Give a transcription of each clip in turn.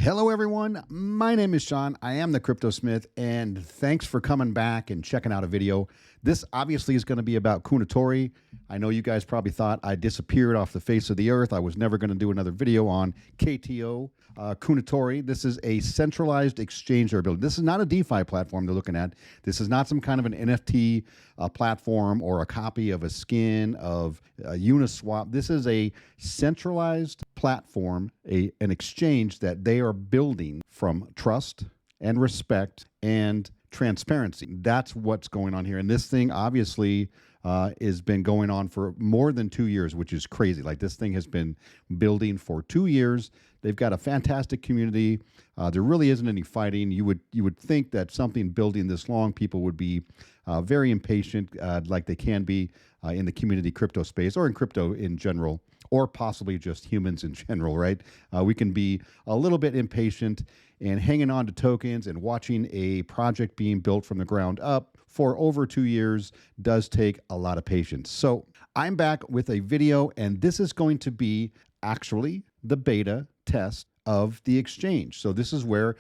Hello, everyone. My name is Sean. I am the Crypto Smith, and thanks for coming back and checking out a video. This obviously is going to be about Kounotori. I know you guys probably thought I disappeared off the face of the earth. I was never going to do another video on KTO. Kounotori, this is a centralized exchange they're building. This is not a DeFi platform they're looking at. This is not some kind of an NFT platform or a copy of a skin of Uniswap. This is a centralized platform, an exchange that they are building from trust and respect and transparency. That's what's going on here. And this thing obviously has been going on for more than 2 years, which is crazy. Like, this thing has been building for 2 years. They've got a fantastic community. There really isn't any fighting. You would think that something building this long, people would be very impatient, like they can be in the community crypto space or in crypto in general, or possibly just humans in general, right? We can be a little bit impatient, and hanging on to tokens and watching a project being built from the ground up for over 2 years does take a lot of patience. So I'm back with a video, and this is going to be actually the beta test of the exchange. So this is where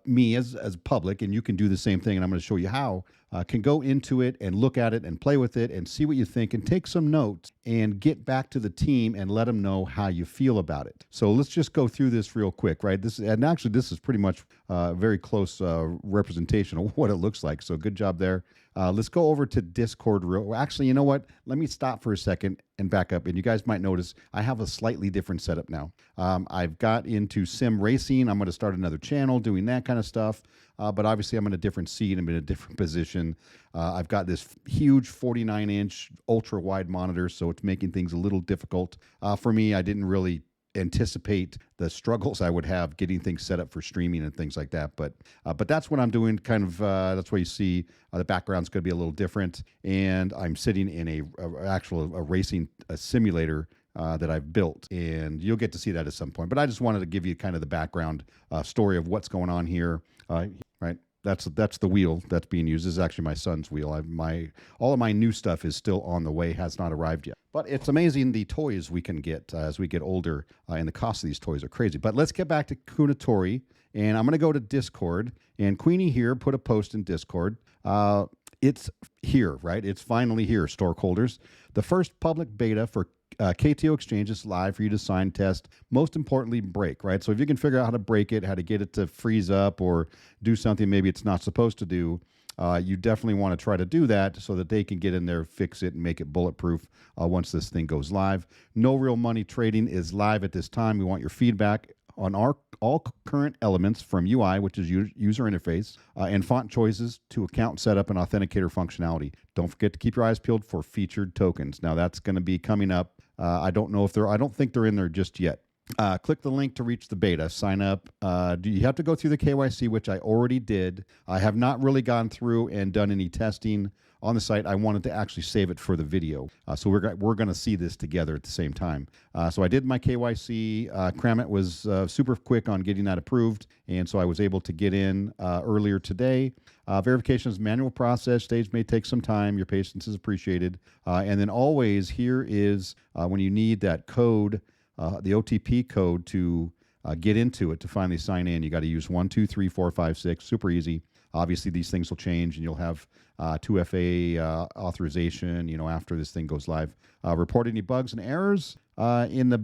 me as public, and you can do the same thing, and I'm going to show you how, can go into it and look at it and play with it and see what you think and take some notes and get back to the team and let them know how you feel about it. So let's just go through this real quick, right? This is pretty much a very close representation of what it looks like. So good job there. Let's go over to Discord. Actually, you know what? Let me stop for a second and back up. And you guys might notice I have a slightly different setup now. I've got into sim racing. I'm going to start another channel doing that kind of stuff. But obviously, I'm in a different seat. I'm in a different position. I've got this huge 49-inch ultra-wide monitor, so it's making things a little difficult. For me, I didn't really anticipate the struggles I would have getting things set up for streaming and things like that. But that's what I'm doing. Kind of that's why you see the background's going to be a little different. And I'm sitting in a racing simulator that I've built, and you'll get to see that at some point. But I just wanted to give you kind of the background story of what's going on here. Right. That's the wheel that's being used. This is actually my son's wheel. All of my new stuff is still on the way, has not arrived yet. But it's amazing the toys we can get as we get older, and the cost of these toys are crazy. But let's get back to Kounotori, and I'm going to go to Discord. And Queenie here put a post in Discord. It's here, right? It's finally here, stockholders. The first public beta for KTO Exchange is live for you to sign, test, most importantly, break, right? So if you can figure out how to break it, how to get it to freeze up or do something maybe it's not supposed to do, you definitely want to try to do that so that they can get in there, fix it, and make it bulletproof once this thing goes live. No real money trading is live at this time. We want your feedback on all current elements from UI, which is user interface, and font choices to account setup and authenticator functionality. Don't forget to keep your eyes peeled for featured tokens. Now that's going to be coming up. I don't think they're in there just yet. Click the link to reach the beta. Sign up. You have to go through the KYC, which I already did. I have not really gone through and done any testing on the site. I wanted to actually save it for the video. So we're going to see this together at the same time. So I did my KYC. Kramit was super quick on getting that approved, and so I was able to get in earlier today. Verification is a manual process. Stage may take some time. Your patience is appreciated. And then always here is when you need that code, the OTP code to get into it to finally sign in. You got to use 1, 2, 3, 4, 5, 6. Super easy. Obviously, these things will change, and you'll have 2FA authorization, after this thing goes live. Report any bugs and errors in the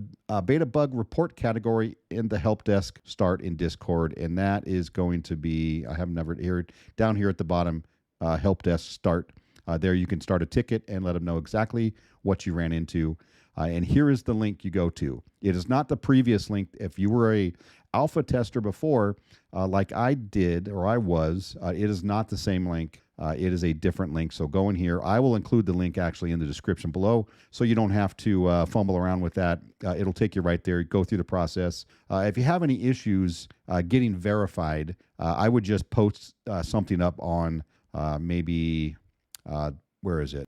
beta bug report category in the help desk. Start in Discord, and that is going to be, I have never heard down here at the bottom, help desk start. There you can start a ticket and let them know exactly what you ran into. And here is the link you go to. It is not the previous link. If you were a alpha tester before, like I did or I was, it is not the same link. It is a different link. So go in here. I will include the link actually in the description below, so you don't have to fumble around with that. It'll take you right there. Go through the process. If you have any issues getting verified, I would just post something up on maybe, where is it?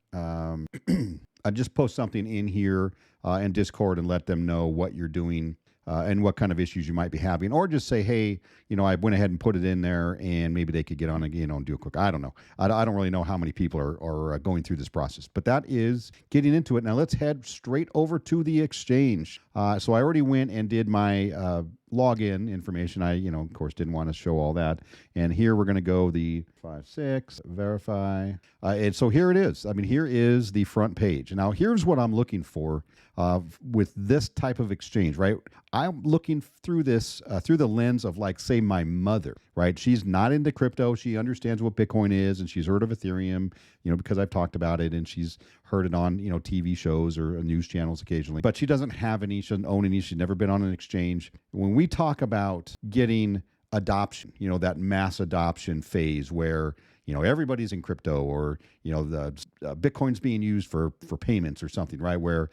I just post something in here in Discord and let them know what you're doing and what kind of issues you might be having, or just say, hey, I went ahead and put it in there, and maybe they could get on again and do a quick. I don't know. I don't really know how many people are going through this process, but that is getting into it. Now let's head straight over to the exchange. So I already went and did my login information. I, of course, didn't want to show all that. And here we're going to go the 5-6 verify. And so here it is. I mean, here is the front page. Now, here's what I'm looking for with this type of exchange, right? I'm looking through this through the lens of, like, say, my mother, right? She's not into crypto. She understands what Bitcoin is, and she's heard of Ethereum, because I've talked about it, and she's heard it on, TV shows or news channels occasionally. But she doesn't have any, she doesn't own any, she's never been on an exchange. When we talk about getting adoption, that mass adoption phase where, everybody's in crypto, or, the Bitcoin's being used for payments or something, right? Where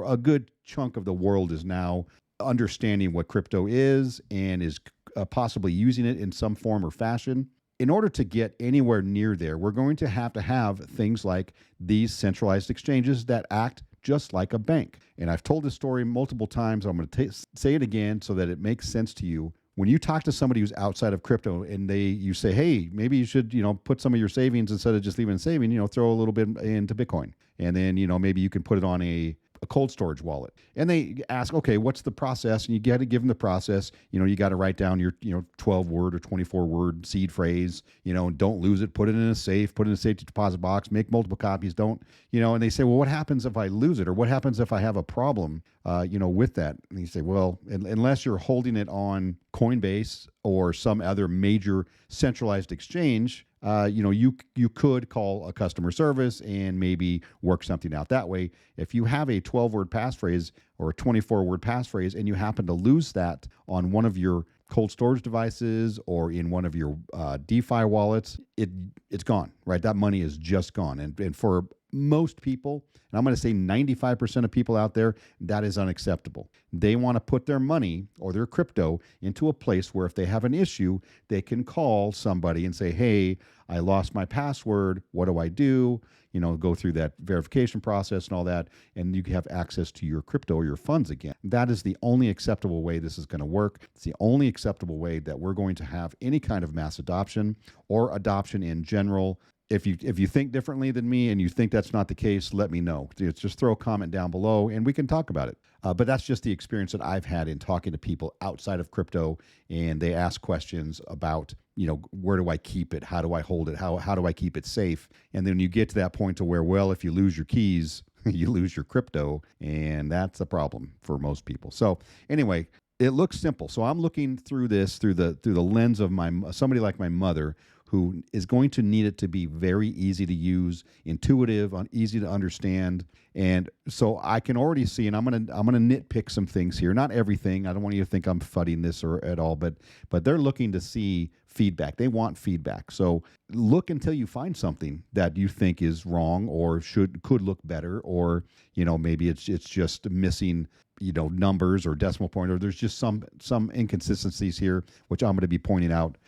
a good chunk of the world is now understanding what crypto is and is possibly using it in some form or fashion. In order to get anywhere near there, we're going to have things like these centralized exchanges that act just like a bank. And I've told this story multiple times. I'm going to say it again so that it makes sense to you. When you talk to somebody who's outside of crypto and you say, hey, maybe you should, put some of your savings, instead of just leaving it saving, throw a little bit into Bitcoin. And then, maybe you can put it on a cold storage wallet. And they ask, okay, what's the process? And you got to give them the process. You got to write down your, 12-word or 24-word seed phrase, and don't lose it. Put it in a safe, put it in a safety deposit box, make multiple copies. Don't, and they say, well, what happens if I lose it? Or what happens if I have a problem, with that? And you say, well, unless you're holding it on Coinbase or some other major centralized exchange, you could call a customer service and maybe work something out that way. If you have a 12-word passphrase or a 24-word passphrase and you happen to lose that on one of your cold storage devices or in one of your DeFi wallets, it's gone, right? That money is just gone. And for most people, and I'm going to say 95% of people out there, that is unacceptable. They want to put their money or their crypto into a place where if they have an issue, they can call somebody and say, hey, I lost my password. What do I do? Go through that verification process and all that, and you have access to your crypto or your funds again. That is the only acceptable way this is going to work. It's the only acceptable way that we're going to have any kind of mass adoption or adoption in general. If you think differently than me and you think that's not the case, let me know. Just throw a comment down below and we can talk about it. But that's just the experience that I've had in talking to people outside of crypto, and they ask questions about, where do I keep it? How do I hold it? How do I keep it safe? And then you get to that point to where, well, if you lose your keys, you lose your crypto, and that's a problem for most people. So anyway, it looks simple. So I'm looking through this through the lens of somebody like my mother, who is going to need it to be very easy to use, intuitive, easy to understand. And so I can already see, and I'm gonna nitpick some things here. Not everything. I don't want you to think I'm fudding this or at all, but they're looking to see feedback. They want feedback. So look until you find something that you think is wrong or could look better, or maybe it's just missing numbers or decimal point, or there's just some inconsistencies here, which I'm going to be pointing out.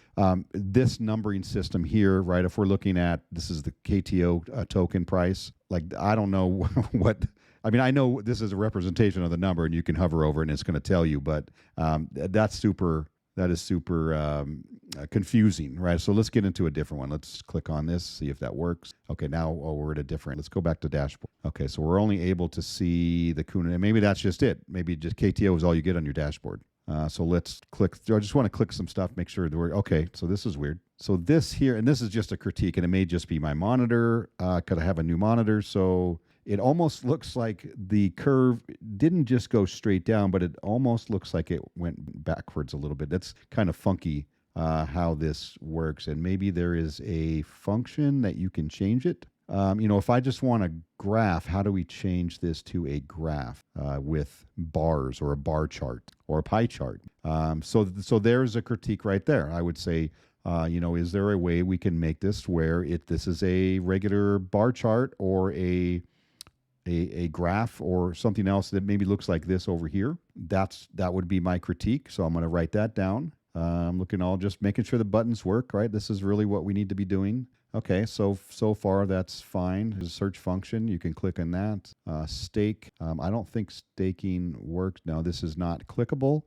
This numbering system here, right? If we're looking at, this is the KTO token price. Like, I don't know what. I mean, I know this is a representation of the number, and you can hover over it and it's going to tell you. But that is super confusing, right? So let's get into a different one. Let's click on this, see if that works. Okay, now we're at a different. Let's go back to dashboard. Okay, so we're only able to see the Kounotori. Maybe that's just it. Maybe just KTO is all you get on your dashboard. So let's click. I just want to click some stuff, make sure that we're okay. So this is weird. So this here, and this is just a critique, and it may just be my monitor. Could I have a new monitor? So it almost looks like the curve didn't just go straight down, but it almost looks like it went backwards a little bit. That's kind of funky how this works. And maybe there is a function that you can change it. If I just want a graph, how do we change this to a graph with bars or a bar chart or a pie chart? So there's a critique right there. I would say, is there a way we can make this where this is a regular bar chart or a graph or something else that maybe looks like this over here? That would be my critique. So I'm going to write that down. I'm just making sure the buttons work, right? This is really what we need to be doing. Okay, so far that's fine. There's a search function. You can click on that. Stake. I don't think staking works. No, this is not clickable.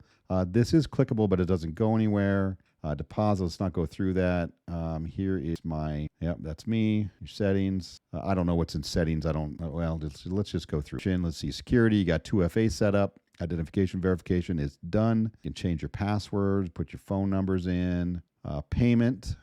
This is clickable, but it doesn't go anywhere. Deposit, let's not go through that. Here is that's me. Your settings. I don't know what's in settings. Let's just go through. Let's see security. You got 2FA set up. Identification verification is done. You can change your passwords, put your phone numbers in. Payment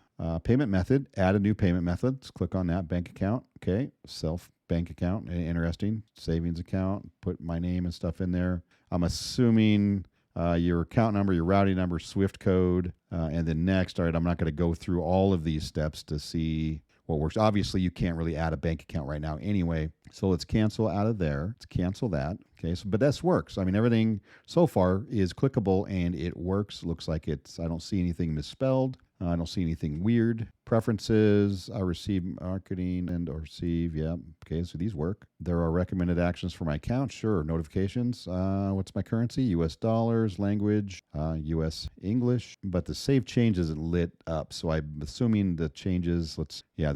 method, add a new payment method. Let's click on that. Bank account. Okay. Self bank account. Interesting. Savings account. Put my name and stuff in there. I'm assuming your account number, your routing number, SWIFT code, and then next. All right. I'm not going to go through all of these steps to see what works. Obviously, you can't really add a bank account right now anyway. So let's cancel out of there. Let's cancel that. Okay, so but this works. I mean, everything so far is clickable and it works. Looks like I don't see anything misspelled. I don't see anything weird. Preferences, I receive marketing and or receive. Yeah. Okay. So these work. There are recommended actions for my account. Sure. Notifications. What's my currency? US dollars. Language. US English. But the save changes is lit up. So I'm assuming the changes.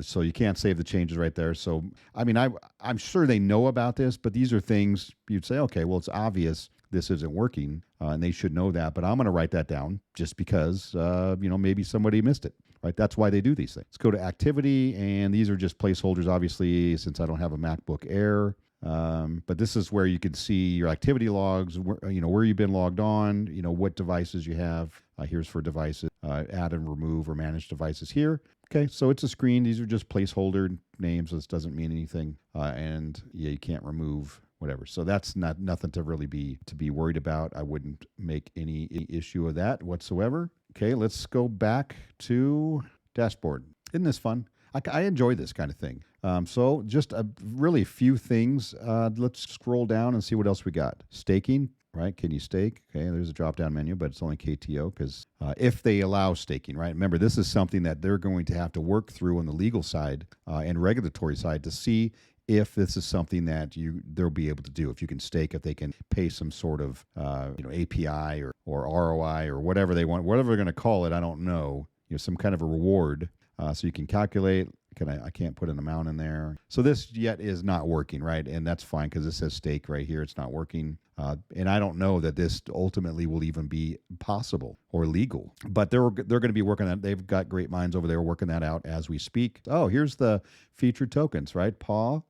So you can't save the changes right there. So, I mean, I'm sure they know about this, but these are things you'd say, okay, well, it's obvious this isn't working, and they should know that. But I'm going to write that down just because, maybe somebody missed it, right? That's why they do these things. Let's go to activity, and these are just placeholders, obviously, since I don't have a MacBook Air. But this is where you can see your activity logs, where you've been logged on, what devices you have. Here's for devices, add and remove or manage devices here. Okay, so it's a screen. These are just placeholder names. So this doesn't mean anything. You can't remove whatever. So that's nothing to really be worried about. I wouldn't make any issue of that whatsoever. Okay, let's go back to dashboard. Isn't this fun? I enjoy this kind of thing. So just a really few things. Let's scroll down and see what else we got. Staking, right? Can you stake? Okay, there's a drop-down menu, but it's only KTO because if they allow staking, right? Remember, this is something that they're going to have to work through on the legal side and regulatory side to see if this is something that they'll be able to do. If you can stake, if they can pay some sort of API or ROI or whatever they want, whatever they're going to call it, I don't know. Some kind of a reward, so you can calculate. I can't put an amount in there. So this yet is not working, right? And that's fine because it says stake right here. It's not working. And I don't know that this ultimately will even be possible or legal. But they're going to be working on that. They've got great minds over there working that out as we speak. Oh, here's the featured tokens, right? PAW,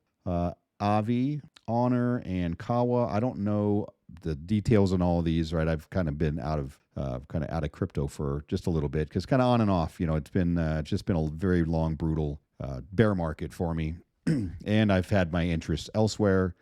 Avi, Honor, and Kawa. I don't know the details on all of these, right? I've kind of been out of crypto for just a little bit because kind of on and off. It's just been a very long, brutal bear market for me, and I've had my interests elsewhere.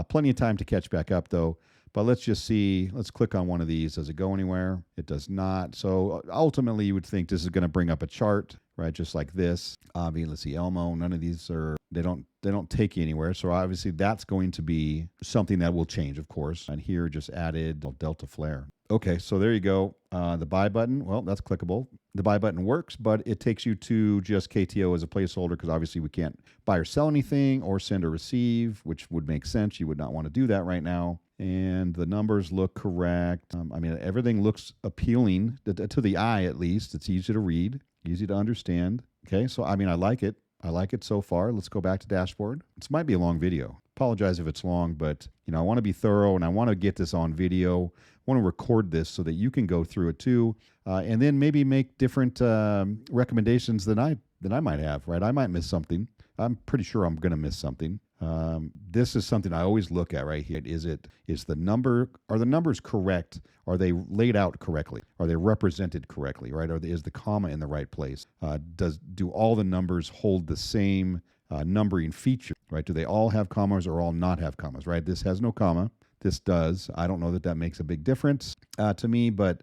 Plenty of time to catch back up though. But let's just see. Let's click on one of these. Does it go anywhere? It does not. So ultimately, you would think this is going to bring up a chart, right? Just like this. Let's see. Elmo. None of these are. They don't take you anywhere. So obviously, that's going to be something that will change, of course. And here, just added Delta Flare. Okay, so there you go. The buy button. Well, that's clickable. The buy button works, but it takes you to just KTO as a placeholder because obviously we can't buy or sell anything or send or receive, which would make sense. You would not want to do that right now. And the numbers look correct. Everything looks appealing to the eye, at least. It's easy to read, easy to understand. Okay, so I like it. I like it so far. Let's go back to dashboard. This might be a long video. Apologize if it's long, but I want to be thorough and I want to get this on video. I want to record this so that you can go through it too, and then maybe make different recommendations than I might have. Right? I might miss something. I'm pretty sure I'm going to miss something. This is something I always look at right here. Are the numbers correct? Are they laid out correctly? Are they represented correctly? Right? Is the comma in the right place? Do all the numbers hold the same numbering feature? Right? Do they all have commas or all not have commas? Right? This has no comma. This does. I don't know that makes a big difference to me, but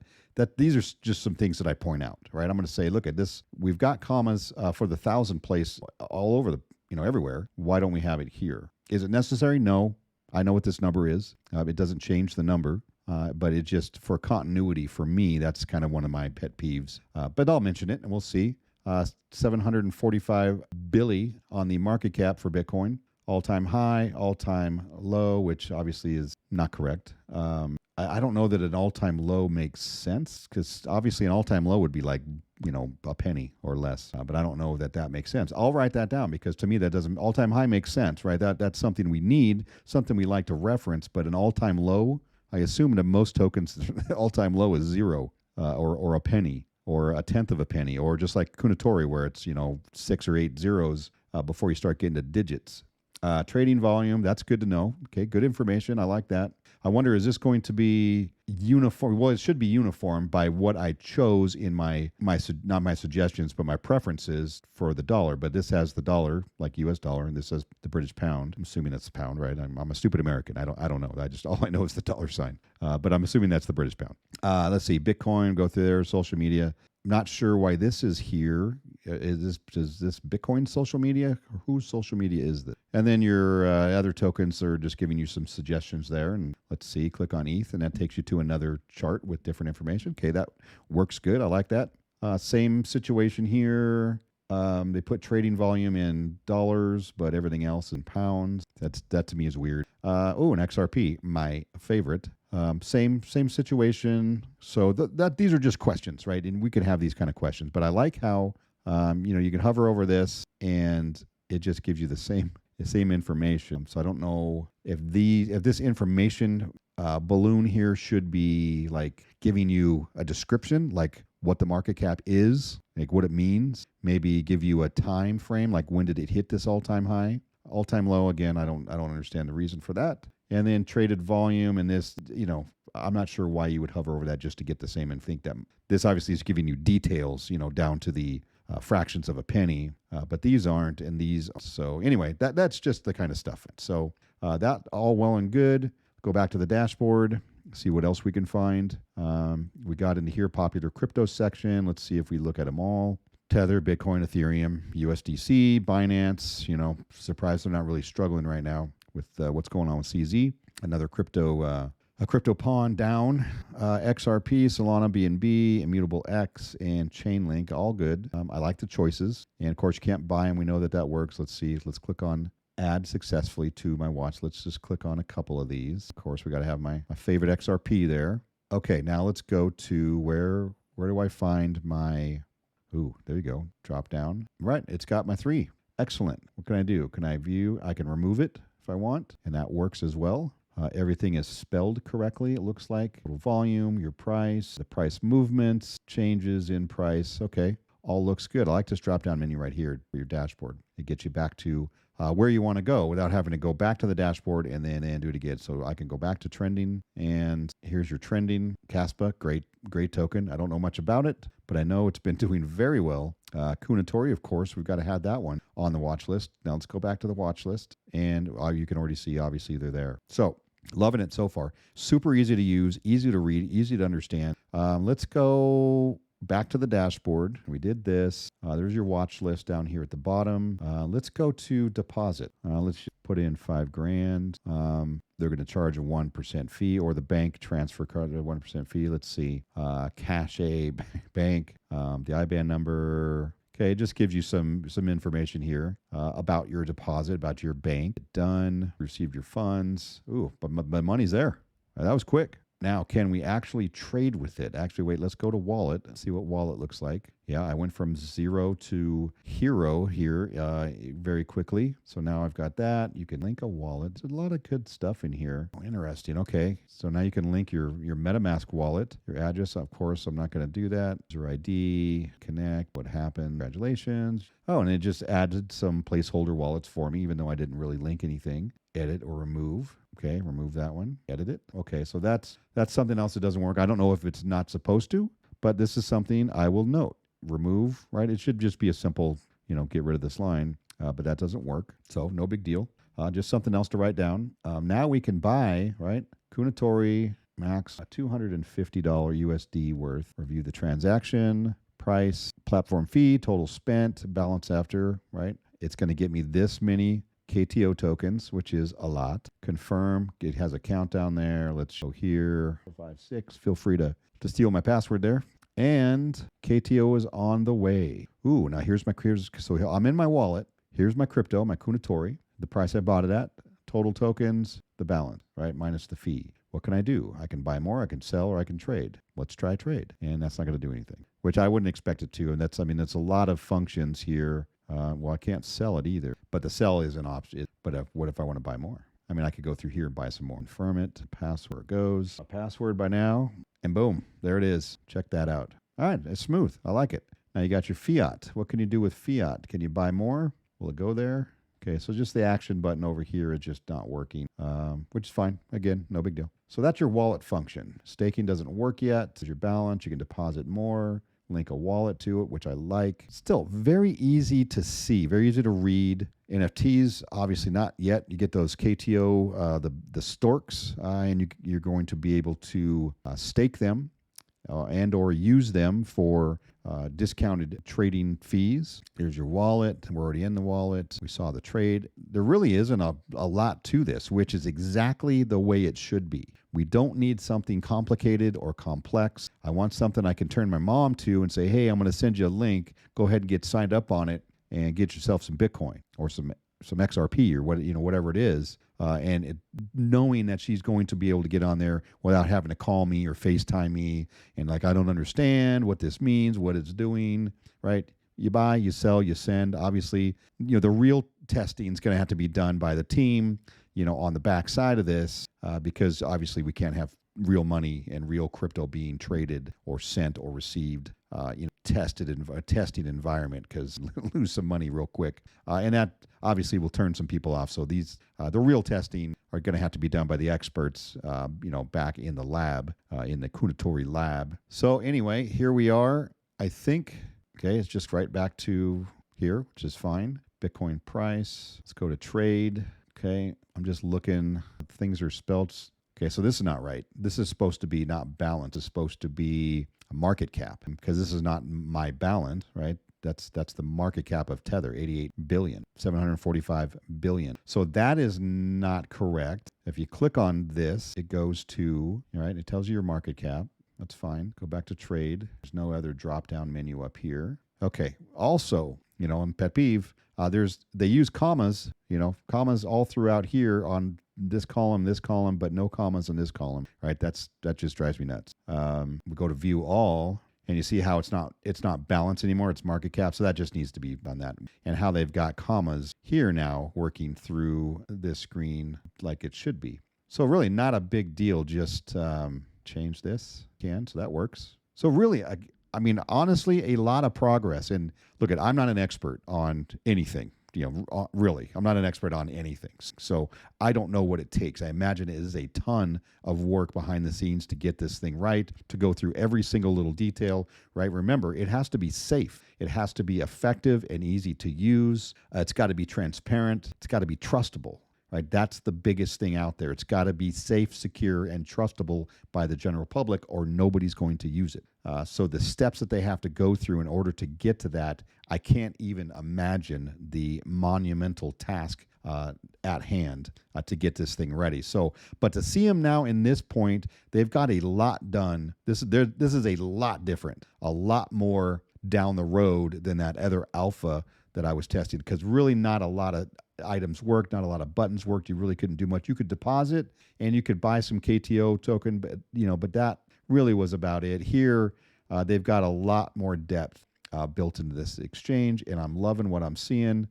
these are just some things that I point out. Right? I'm going to say, look at this. We've got commas for the 1,000 place all over everywhere. Why don't we have it here? Is it necessary? No. I know what this number is. It doesn't change the number, but it just, for continuity, for me, that's kind of one of my pet peeves. But I'll mention it, and we'll see. 745 billion on the market cap for Bitcoin. All-time high, all-time low, which obviously is not correct. I don't know that an all-time low makes sense because obviously an all-time low would be like, a penny or less. But I don't know that makes sense. I'll write that down because to me that doesn't. All-time high makes sense, right? That's something we need, something we like to reference. But an all-time low, I assume that most tokens, all-time low is zero or a penny or a tenth of a penny, or just like Kounotori where it's 6 or 8 zeros before you start getting to digits. Trading volume, that's good to know. Okay, good information. I like that. I wonder, is this going to be uniform? Well, it should be uniform by what I chose in not my suggestions, but my preferences for the dollar. But this has the dollar, like U.S. dollar, and this has the British pound. I'm assuming that's the pound, right? I'm a stupid American. I don't know. All I know is the dollar sign. But I'm assuming that's the British pound. Let's see, Bitcoin, go through there, social media. Not sure why this is here. Is this Bitcoin social media? Or whose social media is this? And then your other tokens are just giving you some suggestions there. And let's see, click on ETH, and that takes you to another chart with different information. Okay, that works good. I like that. Same situation here. They put trading volume in dollars, but everything else in pounds. That to me is weird. Oh, an XRP, my favorite. Same situation. So these are just questions, right? And we could have these kind of questions. But I like how you can hover over this and it just gives you the same information. So I don't know if this information balloon here should be like giving you a description, like what the market cap is, like what it means. Maybe give you a time frame, like when did it hit this all-time high, all-time low. Again, I don't understand the reason for that. And then traded volume, and this, I'm not sure why you would hover over that just to get the same and think that this obviously is giving you details, down to the fractions of a penny, but these aren't, and these. So anyway, that's just the kind of stuff. So that all well and good. Go back to the dashboard, see what else we can find. We got into here, popular crypto section. Let's see if we look at them all. Tether, Bitcoin, Ethereum, USDC, Binance. Surprised they're not really struggling right now with what's going on with CZ. Another a crypto pawn down. XRP, Solana, BNB, Immutable X, and Chainlink, all good. I like the choices. And of course, you can't buy them. We know that works. Let's see. Let's click on add successfully to my watch. Let's just click on a couple of these. Of course, we got to have my favorite XRP there. Okay, now let's go to where do I find my, there you go, drop down. Right, it's got my 3. Excellent. What can I do? Can I view? I can remove it if I want, and that works as well. Everything is spelled correctly, it looks like. Volume, your price, the price movements, changes in price. Okay, all looks good. I like this drop-down menu right here for your dashboard. It gets you back to where you want to go without having to go back to the dashboard and then do it again. So I can go back to trending, and here's your trending. Caspa, great token. I don't know much about it, but I know it's been doing very well. Kounotori, of course, we've got to have that one on the watch list. Now let's go back to the watch list, and you can already see, obviously, they're there. So loving it so far. Super easy to use, easy to read, easy to understand. Let's go back to the dashboard. We did this. There's your watch list down here at the bottom. Let's go to deposit. Let's put in $5,000. They're going to charge a 1% fee, or the bank transfer card at a 1% fee. Let's see. Cash A bank, the IBAN number. Okay, it just gives you some information here about your deposit, about your bank. Done. Received your funds. Ooh, but my money's there. That was quick. Now, can we actually trade with it? Actually, wait, let's go to wallet and see what wallet looks like. Yeah, I went from 0 to hero here very quickly. So now I've got that. You can link a wallet. There's a lot of good stuff in here. Oh, interesting. Okay, so now you can link your MetaMask wallet, your address. Of course, I'm not going to do that. Your ID, connect, what happened. Congratulations. Oh, and it just added some placeholder wallets for me, even though I didn't really link anything. Edit or remove. Okay, remove that one. Edit it. Okay, so that's something else that doesn't work. I don't know if it's not supposed to, but this is something I will note. Remove, right? It should just be a simple, get rid of this line, but that doesn't work. So no big deal. Just something else to write down. Now we can buy, right? Kounotori, max $250 USD worth. Review the transaction, price, platform fee, total spent, balance after, right? It's going to get me this many KTO tokens, which is a lot. Confirm. It has a countdown there. Let's go here. 456. Feel free to steal my password there. And KTO is on the way. Ooh, now here's so I'm in my wallet. Here's my crypto, my Kounotori, the price I bought it at, total tokens, the balance, right? Minus the fee. What can I do? I can buy more, I can sell, or I can trade. Let's try trade. And that's not going to do anything, which I wouldn't expect it to. And that's a lot of functions here. Well, I can't sell it either, but the sell is an option. But what if I want to buy more? I mean, I could go through here and buy some more. Confirm it. Password goes. A password by now. And boom, there it is. Check that out. All right, it's smooth. I like it. Now you got your fiat. What can you do with fiat? Can you buy more? Will it go there? Okay, so just the action button over here is just not working, which is fine. Again, no big deal. So that's your wallet function. Staking doesn't work yet. It's your balance. You can deposit more, link a wallet to it, which I like. Still very easy to see, very easy to read. NFTs, obviously not yet. You get those KTO, the storks, and you're going to be able to stake them and or use them for discounted trading fees. Here's your wallet. We're already in the wallet. We saw the trade. There really isn't a lot to this, which is exactly the way it should be. We don't need something complicated or complex. I want something I can turn my mom to and say, hey, I'm going to send you a link. Go ahead and get signed up on it and get yourself some Bitcoin or some XRP or whatever it is. Knowing that she's going to be able to get on there without having to call me or FaceTime me and I don't understand what this means, what it's doing, right? You buy, you sell, you send. Obviously, the real testing is going to have to be done by the team, on the back side of this, because obviously we can't have real money and real crypto being traded or sent or received, tested in a testing environment, because lose some money real quick. And that obviously will turn some people off. So these, the real testing are going to have to be done by the experts, back in the lab, in the Kounotori lab. So anyway, here we are. I think, okay, it's just right back to here, which is fine. Bitcoin price. Let's go to trade. Okay, I'm just looking. Things are spelled. Okay, so this is not right. This is supposed to be not balance. It's supposed to be a market cap, because this is not my balance, right? That's the market cap of Tether, 88 billion, 745 billion. So that is not correct. If you click on this, it goes to, right, it tells you your market cap. That's fine. Go back to trade. There's no other drop-down menu up here. Okay, also, in pet peeve, they use commas, commas all throughout here on this column, but no commas in this column, right? That just drives me nuts. We go to view all, and you see how it's not balance anymore. It's market cap. So that just needs to be on that, and how they've got commas here now working through this screen like it should be. So really not a big deal. Just change this. So that works. So really, I mean, honestly, a lot of progress. And look, I'm not an expert on anything. Really, I'm not an expert on anything. So I don't know what it takes. I imagine it is a ton of work behind the scenes to get this thing right, to go through every single little detail, right? Remember, it has to be safe. It has to be effective and easy to use. It's got to be transparent. It's got to be trustable. Right, that's the biggest thing out there. It's got to be safe, secure, and trustable by the general public, or nobody's going to use it. So the steps that they have to go through in order to get to that, I can't even imagine the monumental task at hand to get this thing ready. So, but to see them now in this point, they've got a lot done. This is a lot different, a lot more down the road than that other alpha that I was testing, because really not a lot of items worked, not a lot of buttons worked. You really couldn't do much. You could deposit and you could buy some KTO token, but that really was about it. Here, they've got a lot more depth built into this exchange, and I'm loving what I'm seeing.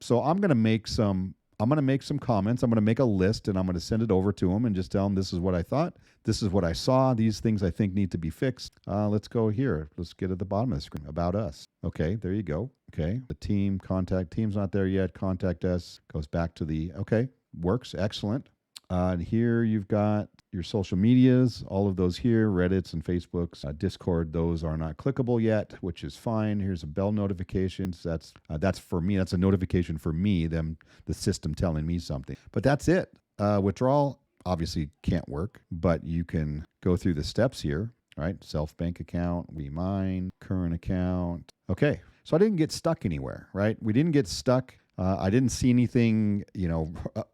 So I'm going to make some comments. I'm going to make a list, and I'm going to send it over to them and just tell them this is what I thought. This is what I saw. These things I think need to be fixed. Let's go here. Let's get at the bottom of the screen. About us. Okay, there you go. Okay, the team contact. Team's not there yet. Contact us. Goes back to the, okay, works. Excellent. And here you've got your social medias, all of those here, Reddits and Facebooks, Discord. Those are not clickable yet, which is fine. Here's a bell notifications. That's for me. That's a notification for me, the system telling me something. But that's it. Withdrawal obviously can't work, but you can go through the steps here, right? Self bank account, WeMine, current account. Okay, so I didn't get stuck anywhere, right? We didn't get stuck. I didn't see anything,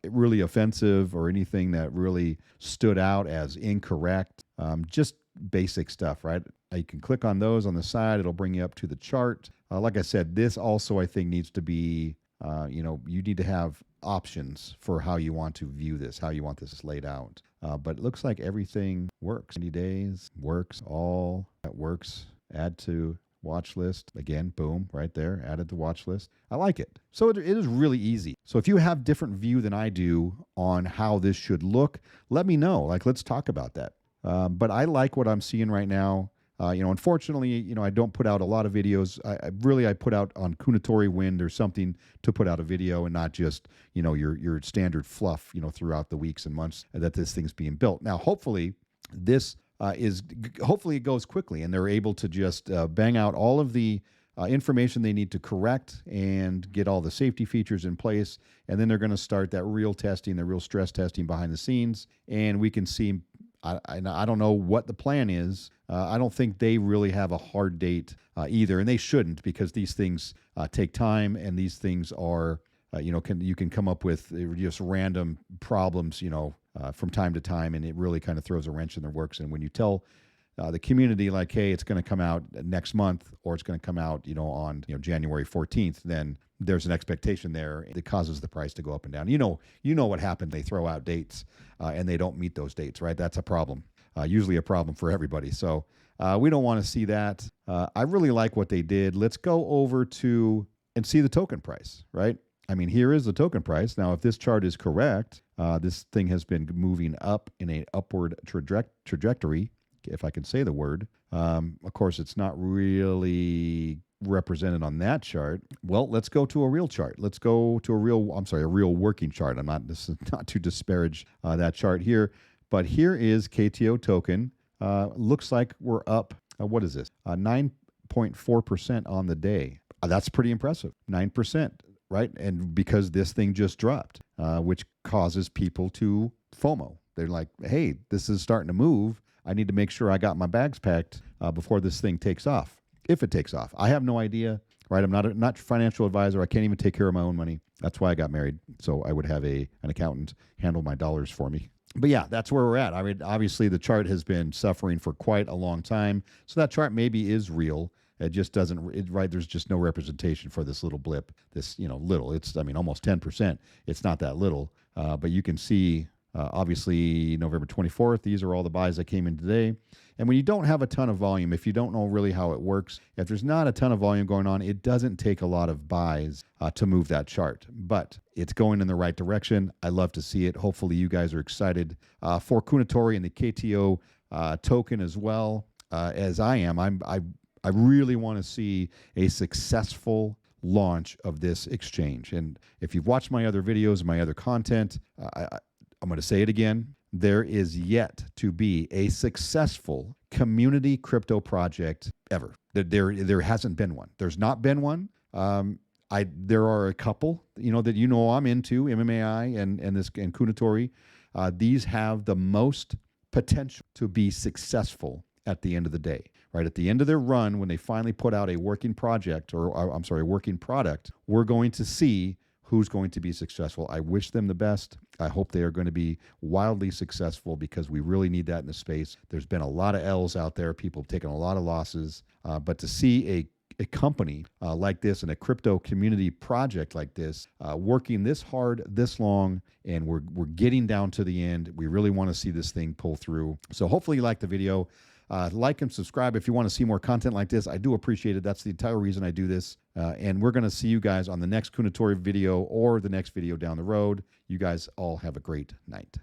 really offensive or anything that really stood out as incorrect. Just basic stuff, right? You can click on those on the side. It'll bring you up to the chart. Like I said, this also, I think, needs to be, you need to have options for how you want to view this, how you want this laid out. But it looks like everything works. 90 days, works, all that works. Add to watch list. Again, boom, right there, added to watch list. I like it. So it is really easy. So if you have different view than I do on how this should look, let me know. Let's talk about that. But I like what I'm seeing right now. Unfortunately, I don't put out a lot of videos. I put out on Kounotori when there's something to put out a video, and not just your standard fluff throughout the weeks and months that this thing's being built. Now, hopefully, hopefully it goes quickly, and they're able to just bang out all of the information they need to correct and get all the safety features in place, and then they're going to start that real testing, the real stress testing behind the scenes, and we can see. I don't know what the plan is. I don't think they really have a hard date either, and they shouldn't, because these things take time, and these things are, you can come up with just random problems, from time to time, and it really kind of throws a wrench in their works. And when you tell the community, like, hey, it's going to come out next month, or it's going to come out, on January 14th, then there's an expectation there that causes the price to go up and down. You know what happened. They throw out dates and they don't meet those dates, right? That's a problem. Usually a problem for everybody. So we don't want to see that. I really like what they did. Let's go over to and see the token price, right? I mean, here is the token price. Now, if this chart is correct, this thing has been moving up in an upward trajectory, if I can say the word. Of course, it's not really represented on that chart. Well, let's go to a real chart. Let's go to a real working chart. This is not to disparage that chart here, but here is KTO token. Looks like we're up, what is this? 9.4% on the day. That's pretty impressive. 9%, right? And because this thing just dropped, which causes people to FOMO. They're like, hey, this is starting to move. I need to make sure I got my bags packed before this thing takes off. If it takes off. I have no idea, right? I'm not a financial advisor. I can't even take care of my own money. That's why I got married. So I would have an accountant handle my dollars for me. But yeah, that's where we're at. I mean, obviously the chart has been suffering for quite a long time. So that chart maybe is real. It just doesn't, right? There's just no representation for this little blip, this, little. It's, almost 10%. It's not that little. But you can see, obviously, November 24th, these are all the buys that came in today. And when you don't have a ton of volume, if you don't know really how it works, if there's not a ton of volume going on, it doesn't take a lot of buys to move that chart. But it's going in the right direction. I love to see it. Hopefully you guys are excited for Kounotori and the KTO token as well as I am. I really want to see a successful launch of this exchange. And if you've watched my other videos, my other content, I'm going to say it again. There is yet to be a successful community crypto project ever. There hasn't been one. There's not been one. There are a couple, that I'm into, MMAI and Kounotori. These have the most potential to be successful at the end of the day, right? At the end of their run, when they finally put out a working project, a working product, we're going to see who's going to be successful. I wish them the best. I hope they are going to be wildly successful, because we really need that in the space. There's been a lot of L's out there. People have taken a lot of losses. But to see a company like this and a crypto community project like this working this hard, this long, and we're getting down to the end, we really want to see this thing pull through. So hopefully you like the video. Like and subscribe if you want to see more content like this. I do appreciate it. That's the entire reason I do this. And we're going to see you guys on the next Kounotori video or the next video down the road. You guys all have a great night.